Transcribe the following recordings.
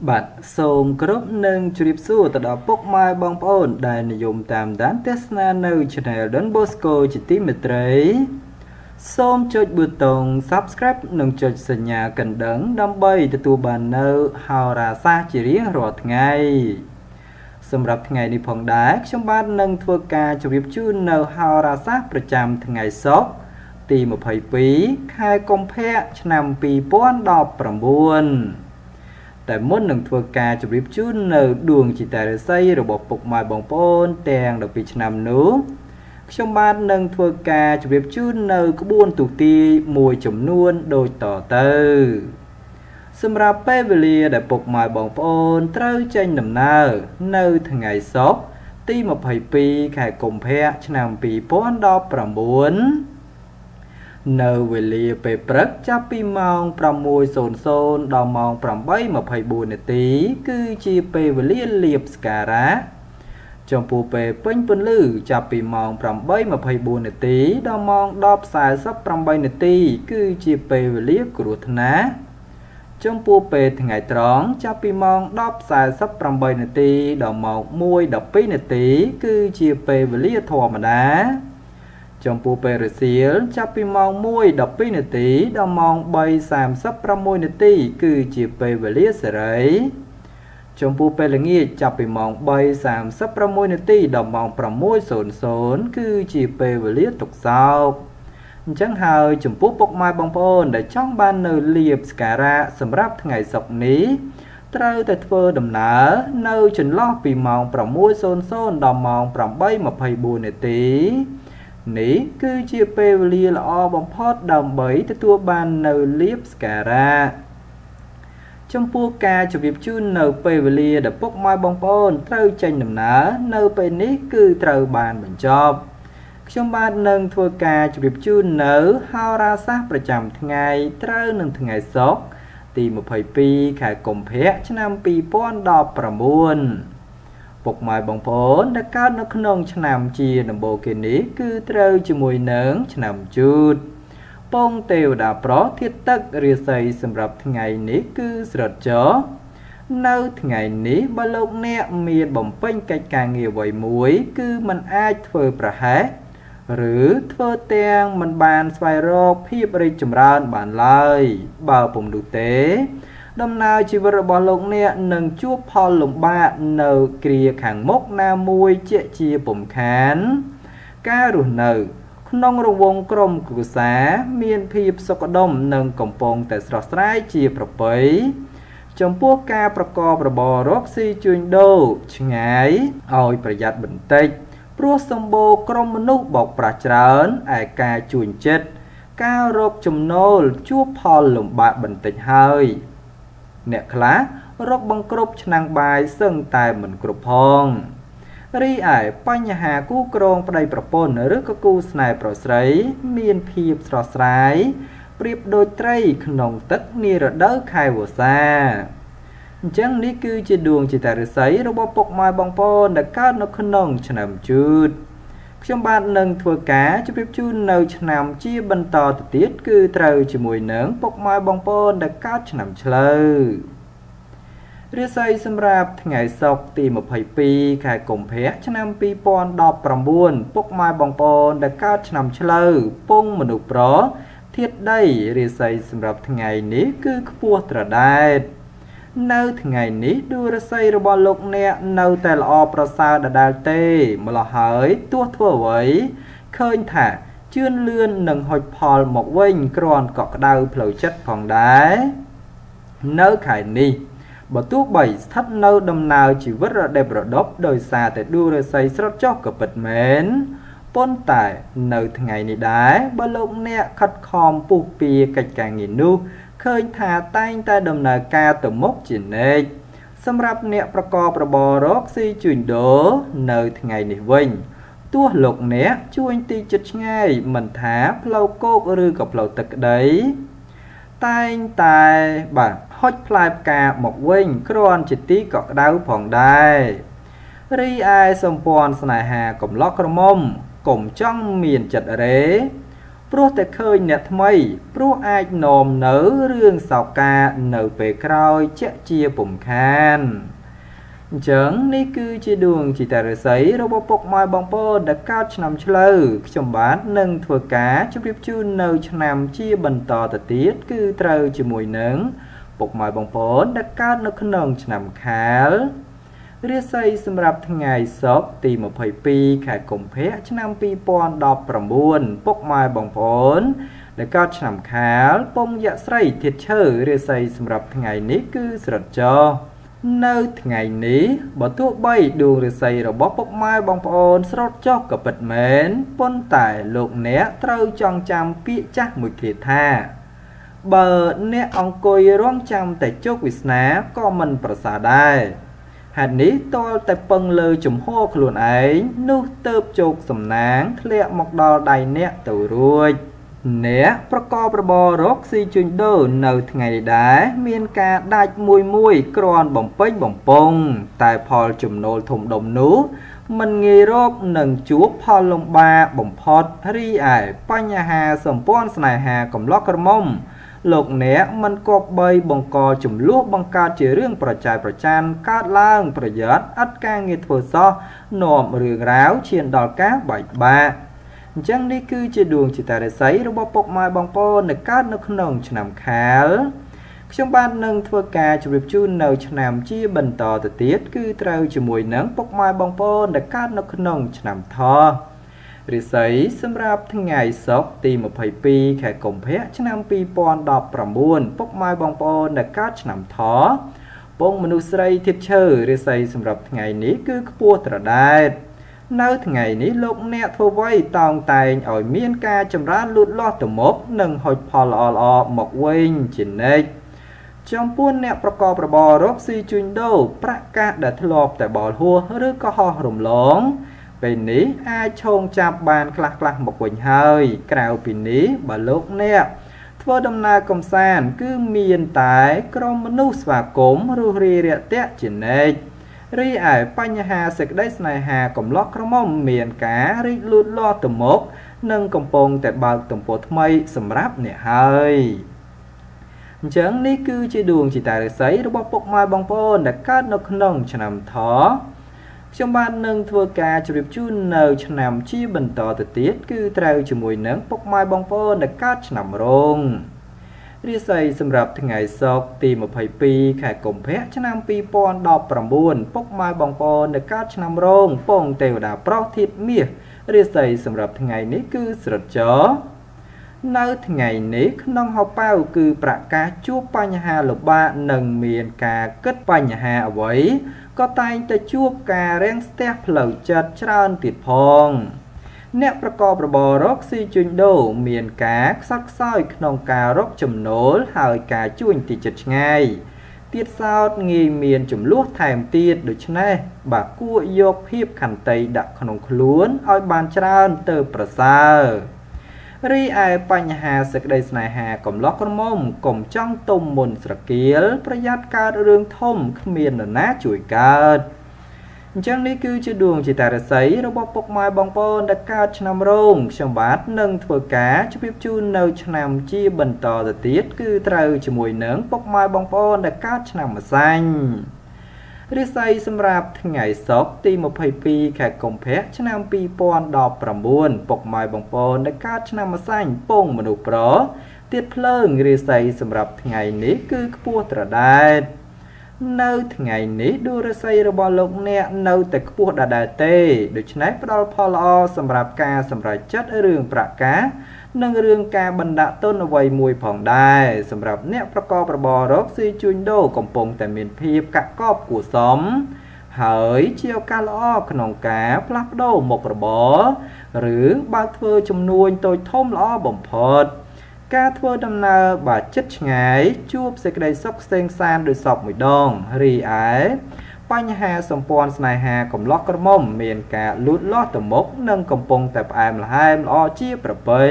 บัดส่งกรุ๊ปหนึ่งจุดสู้ตลอดปกไม้บางปอนได้นิยมตามด้านเทศนาในช่องดอนบอสโกจิติเมตรัยส้มจดบุตร subscribe หนึ่งจดสัญญากันดังดำใบตัวบานเนอฮาวราซาจิเรียงรอดไงสำหรับไงในพองได้ช่องบ้านหนึ่งทัวการจุดชื่อเนอฮาวราซาประจำไงซอกตีมาภัยปีคายกงแพะชนำปีป้อนดอกประมวลแต่มุนหนึ่งทัวการจุดชื่อเนอดวงจิตใจใส่ระบบปกไม้บองปนแตงดอกปีชนำนู้ช่องบ้านหนึ่งทัวการจุดชื่อเนอกระบวนตุตีมวยจำนวนโดยต่อเตอสำหรับเป้เวลีได้ปกไม้บองปนเต้าใจหนำเนอเนอทั้งไงซอกตีมาภัยปีขายกงแพะชนำปีป้อนดอกประมวลเนเวลีไปปรักจับปีมองประมวยโซนโซนดอมองประใบมาภัยบูนตีคือจีเปเวลีเลียบสการะจอมปูเปเป็นปนลือจับปีมองประใบมาภัยบูนตีดอมองดอบสายซับประใบนตีคือจีเปเวลีกรุธนะจอมปูเปทั้งไงตรองจับปีมองดอบสายซับประใบนตีดอมองมวยดอกปีนตีคือจีเปเวลีธรรมดาจอมปูเปรเซียลจับปีมองมวยดอกปีนตีดอมองใบสามซับประมวยนตีคือจีเปเวลีเสรยจอมปูเปลงี้จับปีมองใบสามซับประมวยนตีดอมองประมวยโซนคือจีเปเวลีตกเศร้าจังหายจมปูปกไม้บางปนได้ช่องบ้านเนอเลียบสการะสำหรับไงศกนี้เต้าแต่เฟอร์ดำหนาเนอจนล้อปีมองประมวยโซนดอมองประใบมาภัยบูนตีนี้คือจีเปเวลีละอบอมพอดดำใบตัวบานเนอเลียบสการะจมปูกาจะวิบชื่อเนอเปเวลีเดปกไม้บองปนเต้าใจหนำหนาเนอเป็นนี้คือเต้าบานเหมือนจอบช่วงบ้านหนึ่งทัวกาจุดชื่อเนอฮาราซาประจำทั้งไงเต้าหนึ่งทั้งไงซอกตีมาภัยปีขายกลมเพะชนำปีป้อนดอกประมวลปกไม้บองปนได้การนักนงชนำจีนโบเกนี้คือเต้าจมวยเนิงชนำจุดป้องเตียวดาเพราะที่ตักเรียใส่สำหรับทั้งไงนี้คือสระจ๋อเนื้อทั้งไงนี้บาลกเนี่ยมีบ่มเป็นกิจการเงียบไว้มวยคือมันอาจเฟื่อประหารหรือเทอเตียงมันบานสไฟโรคพี่บริจมรานบานเลยบ่าวผมดูเตะดำนาชีวระบอลงเนี่ยหนึ่งชั่วพอลงบ้าเนื้อเกลียขังมกนามวยเจี๊ยจีผมแขนการุณเนื้อขนมระวงกรมกุศลเมียนพีบสกดมหนึ่งกำปองแต่สระสายจีประเปยจมพวกกาประกอบระบอรกซีจุนโดชงายเอาประหยัดบันเตกพรัวสมโบกรมมนุษย์บอกประจานไอ้กาจุนเจ็ดก้าวรบจมโนลชั่วพอลมบะบันติเฮยเนี่ยคล้ารบบังกรบชนังบายซึ่งตายเหมือนกรบพองรีไอ้ปัญหากู้กรองประเดประปนหรือก็กู้สไนเปอร์ใสเมียนพีบสระสายเปรียบโดยไตรขนมตักนีระเดอไข่หัวซาจังนี้คือจะดวงจิตใจใสระบบปกไม้บางปอนได้การนกขนมฉนำจุดช่วงบ้านหนึ่งทัวกาจะเปรียบจูนเนื้อฉนำจีบรรทอติดคือเต้าจมวยเนื้อปกไม้บางปอนได้การฉนำเฉลยเรือใสสำหรับไงศกตีมาภัยปีขายกลมเพะฉนำปีปอนดอกประมวลปกไม้บางปอนได้การฉนำเฉลยป้งมนุษย์เพราะเทียดได้เรือใสสำหรับไงนี้คือขบวนตระได้เนื้อทั้งไงนี้ดูระใสระบอลกเนี่ยเนื้อแต่ละอประสาดดาเต้มาละหายตัวทั่วไว้เคยถ่าเชื่อนเลื่อนหนึ่งหอยพอลหมกเว้งกรอนเกาะดาวเผลอชัดของได้เนื้อไข่นี้บตัวใบทัดเนื้อดำนาวชีวิตระเดบระดบโดยซาแต่ดูระใสสระจอกกับปิดเหม็นป้นแต่เนื้อทั้งไงนี้ได้บอลกเนี่ยคัดคอมปูปีกิจการงินนูเคยถ่าใต้แต่ดำเนินการต่อมกจินเอกสำหรับเนี่ยประกอบระบอรกซีจุนโดเนยทั้งไงนี่วิ่งตัวหลกเนี่ยช่วยตีจุดง่ายมันท้าเพลาโกกหรือกับเพลาตึกได้ใต้บ่าฮอตพลายกาหมกวิ่งครอนจิตตีเกาะดาวผ่องได้รีไอสมปอนสนายหากลมล็อกกระมมกลมจ้องเมียนจัดเร ព្រោះតែឃើញអ្នកថ្មីព្រោះអាចនាំនៅរឿងសោកានៅពេលក្រោយជាក់ជាពុំខានអញ្ចឹងនេះគឺជាដួងจิตរាសីរបស់ពុកម៉ែបងប្អូនដែលកើតឆ្នាំឆ្លូវខ្ញុំបាទនឹងធ្វើការជម្រាបជូននៅឆ្នាំជាបន្តទៅទៀតគឺត្រូវជាមួយនឹងពុកម៉ែបងប្អូនដែលកើតនៅក្នុងឆ្នាំខាលរាសីសម្រាប់ថ្ងៃសុក្រទី22ខែកុម្ភៈឆ្នាំ2019ពុកម៉ែបងប្អូនដែលកើតឆ្នាំខាលពងយស្រីធាតុឈើរាសីសម្រាប់ថ្ងៃនេះគឺស្រិតចុះនៅថ្ងៃនេះបើទោះបីដួងរាសីរបស់ពុកម៉ែបងប្អូនស្រុតចុះក៏ពិតមែនប៉ុន្តែលោកអ្នកត្រូវចងចាំពាក្យចាស់មួយឃ្លាថាបើអ្នកអង្គុយរងចាំតែជោគវាសនាក៏មិនប្រសើរដែរហេតុនេះតលតែពឹងលើជំហរខ្លួនឯងនោះទៅជោគសំណាងធ្លាក់មកដល់ដៃអ្នកទៅរួចអ្នកប្រកបរបររកស៊ីជួញដូរនៅថ្ងៃនេះដែរមានការដាច់មួយគ្រាន់បំពេញបំពង់តែផលចំណូលធំដុំនោះមិនងាយរកនឹងជួបផលលំបាកបំផុតរីឯបញ្ហាសម្ព័ន្ធស្នេហាកំឡោះក្រមុំលោកអ្នកមិនគប្បីបង្កចំនួនបង្កើតជារឿងប្រច័យប្រច័ណ្ឌកើតឡើងប្រយ័ត្នអត់ការងារធ្វើសោះនាំរឿងរ៉ាវឈានដល់ការបែកបាក់អញ្ចឹងនេះគឺជាដួងจิตរាសីរបស់ពុកម៉ែបងប្អូនដែលកើតនៅក្នុងឆ្នាំខាលខ្ញុំបាននឹងធ្វើការជម្រាបជូននៅឆ្នាំជាបន្តទៅទៀតគឺត្រូវជាមួយនឹងពុកម៉ែបងប្អូនដែលកើតនៅក្នុងឆ្នាំថោះរាសីសម្រាប់ថ្ងៃសុក្រទី22ខែកុម្ភៈឆ្នាំ2019ពុកម៉ែបងប្អូនដែលកើតឆ្នាំថោះពងមនុស្សស្រីធាតុឈើរាសីសម្រាប់ថ្ងៃនេះគឺខ្ពស់ត្រដែតនៅថ្ងៃនេះលោកអ្នកធ្វើអ្វីតោងតែងឲ្យមានការចម្រើនលូតលាស់ទៅមុខនិងហុចផលល្អៗមកវិញជានិច្ចចំពោះអ្នកប្រកបរបររកស៊ីជួញដូរប្រាក់កាសដែលធ្លាប់តែបោលហួសឬក៏ហោះរំលងពេលនេះអាចឈោងចាប់បានខ្លះមកវិញហើយក្រៅពីនេះបើលោកអ្នកធ្វើដំណើរកំសាន្តគឺមានតែក្រុមមនុស្សស្វាគមន៍រស់រាយរាក់ទាក់ជានិច្ចរីឯបញ្ហាសេចក្តីស្នេហាកំឡោះក្រមុំមានការរីកលូតលាស់ទៅមុខនិងកំពុងតែបើកទំព័រថ្មីសម្រាប់អ្នកហើយអញ្ចឹងនេះគឺជាដួងจิตរាសីរបស់ពុកម៉ែបងប្អូនដែលកើតនៅក្នុងឆ្នាំថោះខ្ញុំបាននឹងធ្វើការជម្រាបជូននៅឆ្នាំជាបន្តទៅទៀតគឺត្រូវជាមួយនឹងពុកម៉ែបងប្អូនដែលកើតឆ្នាំរោងរាសីសម្រាប់ថ្ងៃសុក្រទី22ខែកុម្ភៈឆ្នាំ2019ពុកម៉ែបងប្អូនដែលកើតឆ្នាំរោងពងទេវតាប្រុសធាតុមាសរាសីសម្រាប់ថ្ងៃនេះគឺស្រិតចុះនៅថ្ងៃនេះក្នុងហោប៉ៅគឺប្រកាសជួបបញ្ហាលំបាកនិងមានការគិតបញ្ហាអ្វីក៏តែងតែជួបការរាំងស្ទះផ្លូវចិត្តច្រើនទៀតផងអ្នកប្រកបរបររកស៊ីជួញដូរមានការខ្សត់ខ្សោយក្នុងការរកចំណូលហើយការជួញទីចិត្តឆ្ងាយទៀតសោតងាយមានចំនួនថែមទៀតដូច្នេះបើគួរយកភាពខន្តីដាក់ក្នុងខ្លួនឲ្យបានច្រើនទៅប្រសើររីឯបញ្ហាសេចក្តីស្នេហាកំឡោះក្រមុំកុំចង់ទុំមុនស្រគៀលប្រយ័ត្នកើតរឿងធំគ្មាននរណាជួយកើតអញ្ចឹងនេះគឺជាដួងจิตរាសីរបស់ពុកម៉ែបងប្អូនដែលកើតឆ្នាំរោងខ្ញុំបាទនឹងធ្វើការជម្រាបជូននៅឆ្នាំជាបន្តទៅទៀតគឺត្រូវជាមួយនឹងពុកម៉ែបងប្អូនដែលកើតឆ្នាំម្សាញ់រាសីសម្រាប់ថ្ងៃសុក្រទី22ខែកុម្ភៈឆ្នាំ2019ពុកម៉ែបងប្អូនដែលកើតឆ្នាំម្សាញ់ពងមនុស្សប្រុសទៀតភ្លើងរាសីសម្រាប់ថ្ងៃនេះគឺខ្ពស់ត្រដែតនៅថ្ងៃនេះដួងរាសីរបស់លោកអ្នកនៅតែខ្ពស់ដដែលទេដូច្នេះផ្ដល់ផលល្អសម្រាប់ការសម្រេចចិត្តរឿងប្រាក់កាសនិងរឿងការបណ្ដាក់ទុនអ្វីមួយផងដែរសម្រាប់អ្នកប្រកបរបររកស៊ីជួញដូរកំពុងតែមានភាពកាក់កបគួរសមហើយជាឱកាសល្អក្នុងការផ្លាស់ប្ដូរមុខរបរឬបើកធ្វើចំនួនតូចធំល្អបំផុតការធ្វើដំណើរបើចិត្តឆ្ងាយជួបសេចក្តីសុខស្ទេងសានដោយសពមួយដងរីឯបញ្ហាសម្ព័ន្ធស្នេហាកំឡោះក្រមុំមានការលូតលាស់ទៅមុខនិងកំពុងតែផ្អែមល្ហែមល្អជាប្រពៃ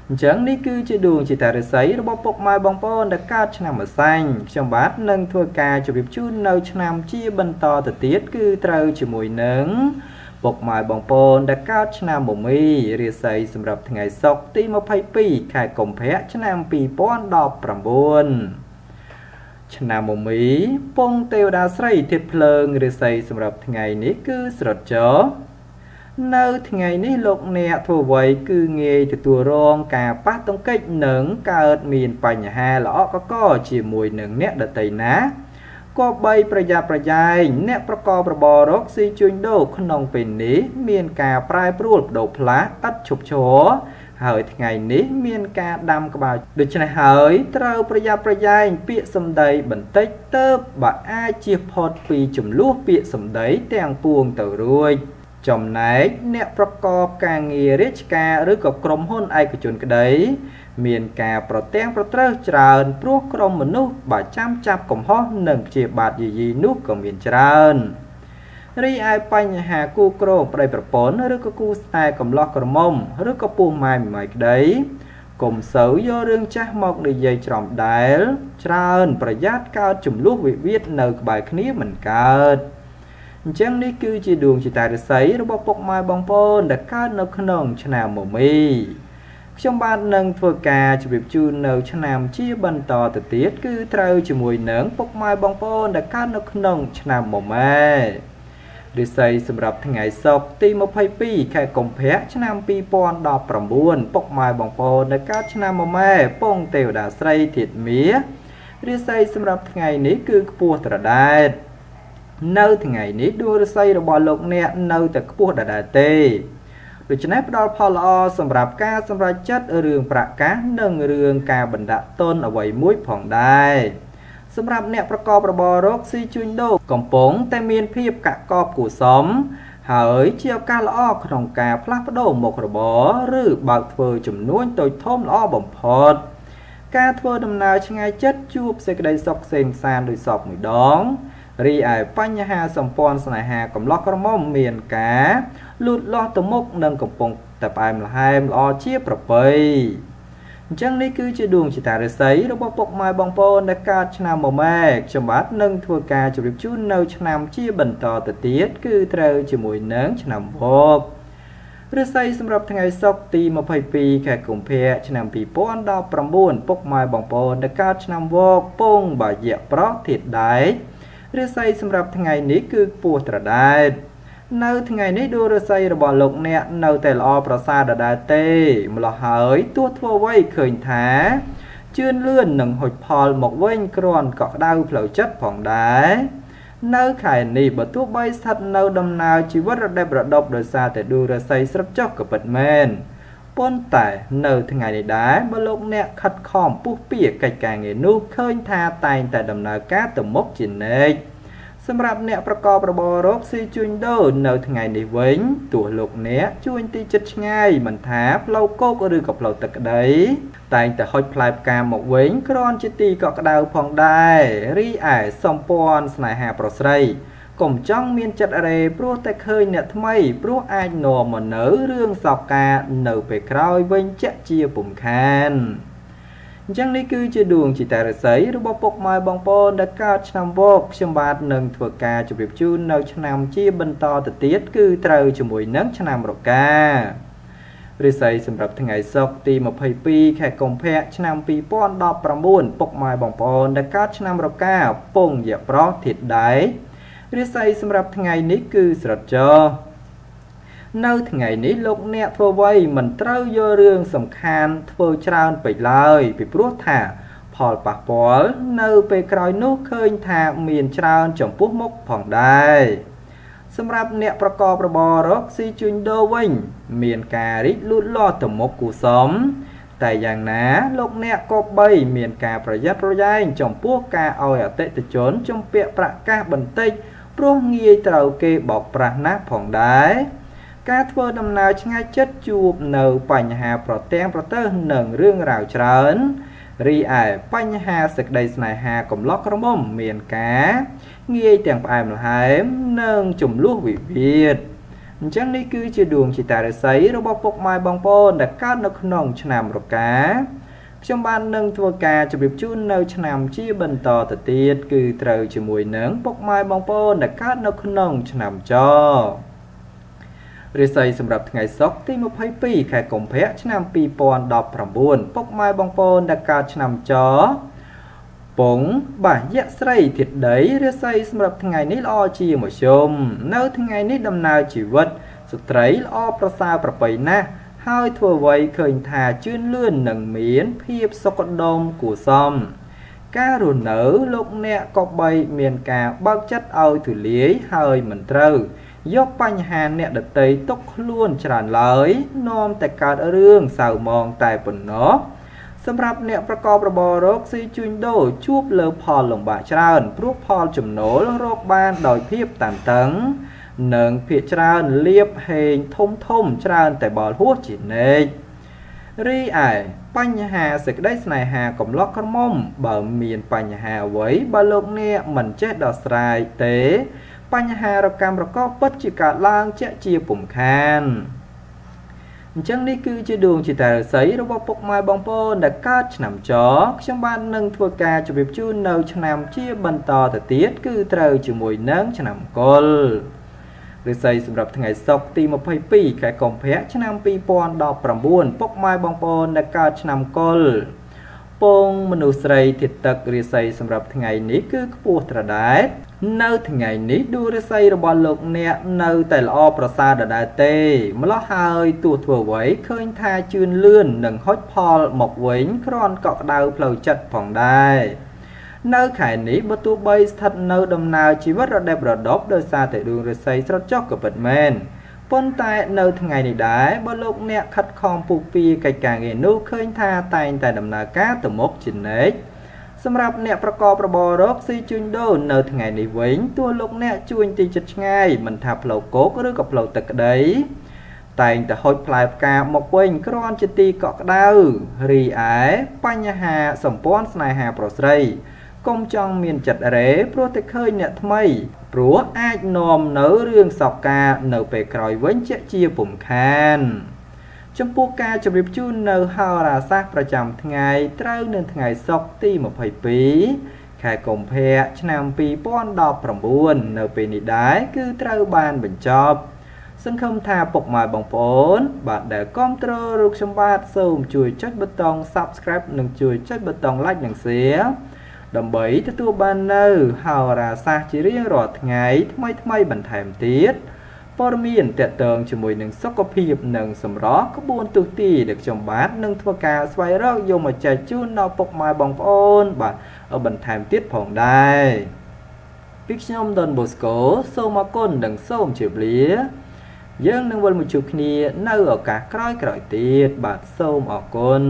អញ្ចឹងនេះគឺជាដួងจิตរាសីរបស់ពុកម៉ែបងប្អូនដែលកើតឆ្នាំម្សាញ់ខ្ញុំបាទនឹងធ្វើការជម្រាបជូននៅឆ្នាំជាបន្តទៅទៀតគឺត្រូវជាមួយនឹង ពុកម៉ែបងប្អូនដែលកើតឆ្នាំមមីរាសីសម្រាប់ថ្ងៃសុក្រទី22ខែកុម្ភៈឆ្នាំ2019ឆ្នាំមមីពងទេវតាស្រីធាតុភ្លើងរាសីសម្រាប់ថ្ងៃនេះគឺស្រុតចនៅថ្ងៃនេះលោកអ្នកធ្វើអ្វីគឺងាយទទួលរងការប៉ះទង្គិចនិងកើតមានបញ្ហាល្អកកជាមួយនឹងអ្នកដទៃណាក៏បីប្រយ័ត្នប្រយែងអ្នកប្រកបរបររកស៊ីជួញដូរក្នុងពេលនេះមានការប្រែប្រួលប្ដូរផ្លាស់ឥតឈប់ឈរហើយថ្ងៃនេះមានការដាំក្បាលដូច្នេះហើយត្រូវប្រយ័ត្នប្រយែងពាក្យសម្ដីបន្តិចទៅបើអាចជៀសផុតពីចំនួនពាក្យសម្ដីទាំងពួងទៅរួចចំណែកអ្នកប្រកបការងាររាជការឬក៏ក្រុមហ៊ុនឯកជនក្តីមានការប្រទាំងប្រត្រូវច្រើនព្រោះក្រុមមនុស្សបើចាំចាប់កំហុសនិងព្យាបាទយាយីនោះក៏មានច្រើនរីឯបញ្ហាគូក្រងប្តីប្រពន្ធឬក៏គូស្នេហ៍កំឡោះក្រមុំឬក៏ពោះម៉ែម៉ៃក្តីកុំសូវយករឿងចាស់មកនិយាយច្រំដែលច្រើនប្រយ័ត្នកើតចំនួនវិវាទនៅក្បែរគ្នាមិនកើតអញ្ចឹងនេះគឺជាដួងជតារាសីរបស់ពុកម៉ែបងប្អូនដែលកើតនៅក្នុងឆ្នាំមមីខ្ញុំបាទនឹងធ្វើការជម្រាបជូននៅឆ្នាំជាបន្តទៅទៀតគឺត្រូវជាមួយនឹងពុកម៉ែបងប្អូនដែលកើតនៅក្នុងឆ្នាំមមែរាសីសម្រាប់ថ្ងៃសុក្រទី22ខែកុម្ភៈឆ្នាំ2019ពុកម៉ែបងប្អូនដែលកើតឆ្នាំមមែពងទេវតាស្រីធាតុមាសរាសីសម្រាប់ថ្ងៃនេះគឺខ្ពស់ត្រដែតនៅថ្ងៃនេះដួងរាសីរបស់លោកអ្នកនៅតែខ្ពស់ដដែលទេដូច្នេះផ្ដល់ផលល្អសម្រាប់ការសម្រេចចិត្តរឿងប្រកាសនិងរឿងការបណ្ដាក់ទុនអ្វីមួយផងដែរសម្រាប់អ្នកប្រកបរបររកស៊ីជួញដូរកំពុងតែមានភាពកាក់កបគួរសមហើយជាឱកាសល្អក្នុងការផ្លាស់ប្ដូរមុខរបរឬបើកធ្វើចំនួនតូចធំល្អបំផុតការធ្វើដំណើរឆ្ងាយចិត្តជួបសេចក្តីសុខសេនសានដោយសពមួយដងរីឯបញ្ហាសម្ព័ន្ធស្នេហាកំឡោះក្រមុំមានការលូតលាស់ទៅមុខនិងកំពុងតែផ្អែមល្ហែមល្អជាប្រពៃអញ្ចឹងនេះគឺជាដួងជតារាសីរបស់ពុកម៉ែបងប្អូនដែលកើតឆ្នាំមមែខ្ញុំបាទនឹងធ្វើការជម្រាបជូននៅឆ្នាំជាបន្តទៅទៀតគឺត្រូវជាមួយនឹងឆ្នាំវករាសីសម្រាប់ថ្ងៃសុក្រទី22ខែកុម្ភៈឆ្នាំ2019ពុកម៉ែបងប្អូនដែលកើតឆ្នាំវកពងបាយៈប្រោះធាតុដែករាសីសម្រាប់ថ្ងៃនេះគឺខ្ពស់ត្រដែតនៅថ្ងៃនេះដួងរាសីរបស់លោកអ្នកនៅតែល្អប្រសើរដដែលទេម្ល៉េះហើយទោះធ្វើអ្វីឃើញថាជឿនលឿននឹងហុចផលមកវិញគ្រាន់ក៏ក្តៅផ្លូវចិត្តផងដែរនៅខែនេះបើទោះបីស្ថិតនៅដំណើរជីវិតរដេបរដប់ដោយសារតែដួងរាសីស្រុតចុះក៏ពិតមែនប៉ុន្តែនៅថ្ងៃនេះដែរបើលោកអ្នកខិតខំពុះពៀកិច្ចការងារនោះឃើញថាតែងតែដំណើរការទៅមុខជានិច្ចសម្រាប់អ្នកប្រកបរបររកស៊ីជួញដូរនៅថ្ងៃនេះវិញទោះលោកអ្នកជួញទីចិត្តឆ្ងាយមិនថាផ្លូវគោកឬក៏ផ្លូវទឹកក្តីតែងតែហុចផ្លែផ្កាមកវិញគ្រាន់ជាទីកក់ក្ដៅផងដែររីឯសម្ព័ន្ធស្នេហាប្រុសស្រីកុំចង់មានចិត្តរេព្រោះតែឃើញអ្នកថ្មីព្រោះអាចនាំមកនៅរឿងសោកការនៅពេលក្រោយវិញជាក់ជាពុំខានអញ្ចឹងនេះគឺជាដួងជតារាសីរបស់ពុកម៉ែបងប្អូនដែលកើតឆ្នាំវកខ្ញុំបាទនឹងធ្វើការជម្រាបជូននៅឆ្នាំជាបន្តទៅទៀតគឺត្រូវជាមួយនឹងឆ្នាំរការាសីសម្រាប់ថ្ងៃសុក្រទី22ខែកុម្ភៈឆ្នាំ2019ពុកម៉ែបងប្អូនដែលកើតឆ្នាំរកាពងយៈប្រោះធាតុដែករាសីសម្រាប់ថ្ងៃនេះគឺស្រុតចនៅថ្ងៃនេះលោកអ្នកធ្វើអ្វីមិនត្រូវយករឿងសំខាន់ធ្វើច្រើនពេកឡើយពីព្រោះថាផលប៉ះពាល់នៅពេលក្រោយនោះឃើញថាមានច្រើនចំពោះមុខផងដែរសម្រាប់អ្នកប្រកបរបររកស៊ីជួញដូរវិញមានការរីកលូតលាស់ទៅមុខគួរសមតែយ៉ាងណាលោកអ្នកក៏បីមានការប្រយ័ត្នប្រយែងចំពោះការឲ្យអតិថិជនជំពាក់ប្រកាសបន្តិចព្រោះងាយត្រូវគេបោកប្រាស់ណាស់ផងដែរការធ្វើដំណើរឆ្ងាយចិត្តជួបនៅបញ្ហាប្រទាំងប្រទើនឹងរឿងរ៉ាវច្រើនរីឯបញ្ហាសេចក្តីស្នេហាកំឡោះក្រមុំមានការងាយទាំងផ្អែមល្ហែមនិងចំនួនវិវាទអញ្ចឹងនេះគឺជាដួងជតារាសីរបស់ពុកម៉ែបងប្អូនដែលកើតនៅក្នុងឆ្នាំរកាខ្ញុំបាននឹងធ្វើការជម្រាបជូននៅឆ្នាំជាបន្តទៅទៀតគឺត្រូវជាមួយនឹងពុកម៉ែបងប្អូនដែលកើតនៅក្នុងឆ្នាំច រិស័យសម្រាប់ថ្ងៃសុក្រទី22ខែកុម្ភៈឆ្នាំ2019ពុកម៉ែបងប្អូនដែលកើតឆ្នាំចពងបាទយៈស្រីធាតុដីរិស័យសម្រាប់ថ្ងៃនេះល្អជាមធ្យមនៅថ្ងៃនេះដំណើរជីវិតស្ត្រីល្អប្រសើរប្រពៃណាស់ហើយធ្វើអ្វីឃើញថាជឿនលឿននឹងមានភាពសុខដុមគួរសមការរស់នៅលោកអ្នកក៏បីមានការបើកចិត្តឲ្យទូលាយហើយមិនត្រូវយកបញ្ហាអ្នកដតីទុកខ្លួនច្រើនឡើយនាំតែកើតរឿងសៅហ្មងតែប៉ុណ្ណោះសម្រាប់អ្នកប្រកបរបររកស៊ីជួញដូរជួបលើផលលំបាកច្រើនព្រោះផលចំណូលរកបានដោយភាពតានតឹងនិងភាគច្រើនលៀបហេងធំច្រើនតែបលហួសជានិច្ចរីឯបញ្ហាសេចក្តីស្នេហាកំឡោះក្រមុំបើមានបញ្ហាអ្វីបើលោកអ្នកមិនចេះដោះស្រាយទេបញ្ហារកម្មរកោពិតជាកើតឡើងជាក់ជាពុំខានអញ្ចឹងនេះគឺជាដួងជាតារាសីរបស់ពុកម៉ែបងប្អូនដែលកើតឆ្នាំចខ្ញុំបាននឹងធ្វើការជម្រាបជូននៅឆ្នាំជាបន្តទៅទៀតគឺត្រូវជាមួយនឹងឆ្នាំកុលរិស័យសម្រាប់ថ្ងៃសុក្រទី22ខែកុម្ភៈឆ្នាំ2019ពុកម៉ែបងប្អូនដែលកើតឆ្នាំកុលពងមនុស្សស្រីធាតុទឹករិស័យសម្រាប់ថ្ងៃនេះគឺខ្ពស់ត្រដែតនៅថ្ងៃនេះដួងរិស័យរបស់លោកអ្នកនៅតែល្អប្រសើរដដែលទេម្ល៉េះហើយទោះធ្វើអ្វីឃើញថាជឿនលឿននឹងហុចផលមកវិញគ្រាន់កក់ក្ដៅផ្លូវចិត្តផងដែរនៅខែនេះបើទោះបីស្ថិតនៅដំណើរជីវិតរដេបរដប់ដោយសារតែដួងរិស័យស្រត់ចុះក៏ពិតមែនប៉ុន្តែនៅថ្ងៃនេះដែរបើលោកអ្នកខិតខំពុះពៀកិច្ចការងារនោះឃើញថាតែងតែដំណើរការទៅមុខជានិច្ចសម្រាប់អ្នកប្រកបរបររកស៊ីជួញដូរនៅថ្ងៃនេះវិញទោះលោកអ្នកជួញទីជិតឆ្ងាយមិនថាផ្លូវគោកឬក៏ផ្លូវទឹកក្តីតែងតែហុចផ្លែផ្កាមកវិញគ្រាន់ជាទីកក់ក្ដៅរីឯបញ្ហាសម្ព័ន្ធស្នេហាប្រុសស្រីកុំចង់មានចិត្តរេព្រោះតែឃើញអ្នកថ្មីព្រោះអាចនាំនៅរឿងសោកការនៅពេលក្រោយវិញជាជាពុំខានចំពោះការជម្រាបជូននៅហោរាសាស្ត្រប្រចាំថ្ងៃត្រូវនៅថ្ងៃសុក្រទី22ខែកុម្ភៈឆ្នាំ2019នៅពេលនេះដែរគឺត្រូវបានបញ្ចប់សង្ឃឹមថាពុកម៉ែបងប្អូនបាទដែលគាំទ្ររូបខ្ញុំបាទសូមជួយចុចប៊ូតុង Subscribe និងជួយចុចប៊ូតុង Like និង Share ដើម្បីទទួលបាននៅហោរាសាស្ត្រជារៀងរាល់ថ្ងៃថ្មីបន្ថែមទៀតព័ត៌មានទាក់ទងជាមួយនឹងសុខភាពនិងសម្រស់ក្បួនទស្សន៍ទីដែលខ្ញុំបាទនឹងធ្វើការស្វែងរកយកមកចែកជូនដល់ពុកម៉ែបងប្អូនបាទបន្ថែមទៀតផងដែរពីខ្ញុំដុនបូស្កូសូមអរគុណនិងសូមជម្រាបលាយើងនឹងវិលមកជួបគ្នានៅឱកាសក្រោយៗទៀតបាទសូមអរគុណ